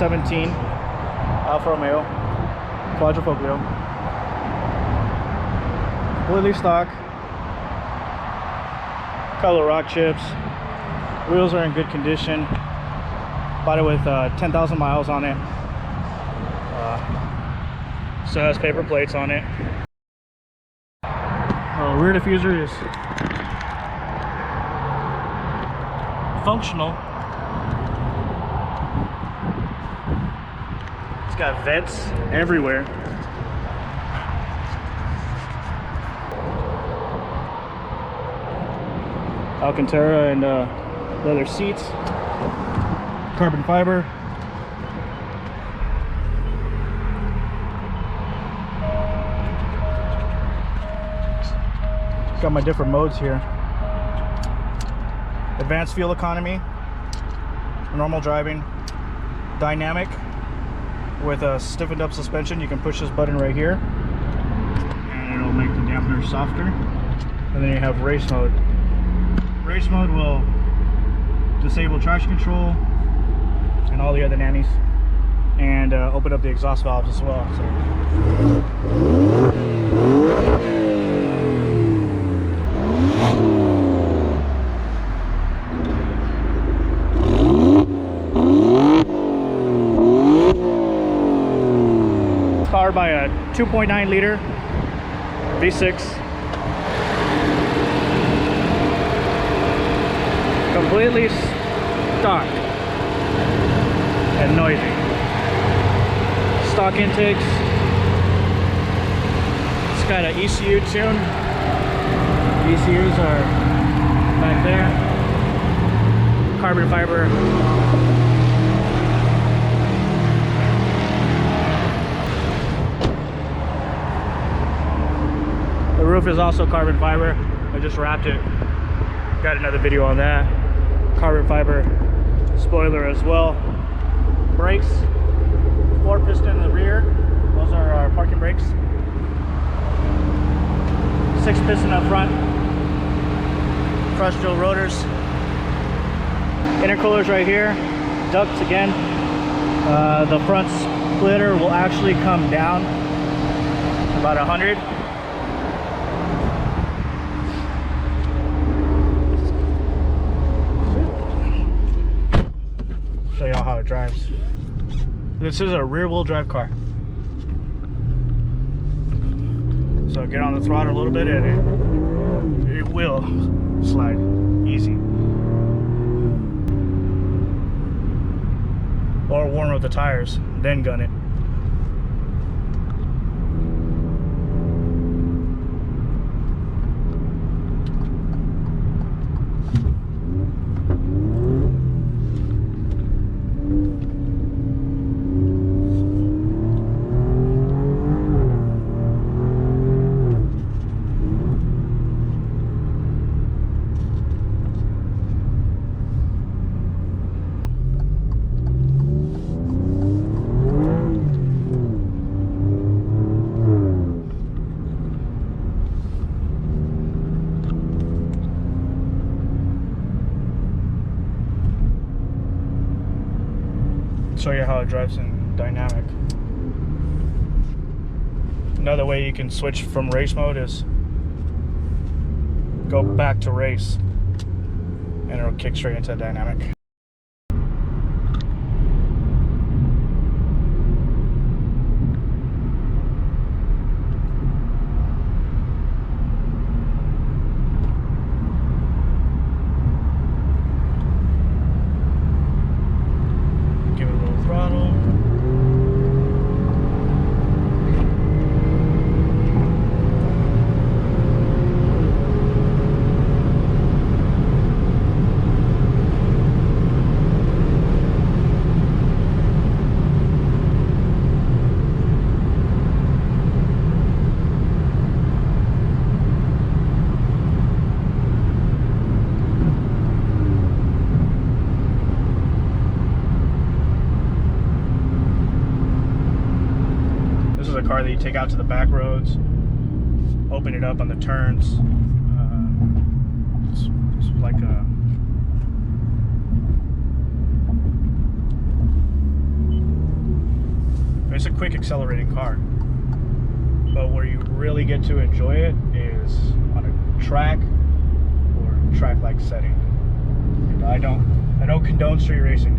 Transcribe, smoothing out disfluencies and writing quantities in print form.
2017 Alfa Romeo Quadrifoglio. Completely stock. Color rock chips. Wheels are in good condition. Bought it with 10,000 miles on it. Still has paper plates on it. Rear diffuser is functional. It's got vents everywhere. Alcantara and leather seats, carbon fiber. Got my different modes here. Advanced fuel economy, normal driving, dynamic with a stiffened up suspension. You can push this button right here and it'll make the dampener softer. And then you have race mode. Race mode will disable traction control and all the other nannies, and open up the exhaust valves as well. Powered by a 2.9 liter V6. Completely stock and noisy. Stock intakes. It's got an ECU tune. ECUs are back there. Carbon fiber. The roof is also carbon fiber. I just wrapped it. Got another video on that. Carbon fiber spoiler as well. Brakes, 4-piston in the rear. Those are our parking brakes. 6-piston up front. Crushed steel rotors. Intercoolers right here. Ducts again. The front splitter will actually come down about 100. Show y'all how it drives. This is a rear-wheel drive car. So get on the throttle a little bit and it will slide easy. Or warm up the tires, then gun it. Show you how it drives in dynamic. Another way you can switch from race mode is go back to race and it'll kick straight into dynamic. A car that you take out to the back roads, open it up on the turns. It's like a It's a quick accelerating car. But where you really get to enjoy it is on a track or track-like setting. And I don't condone street racing.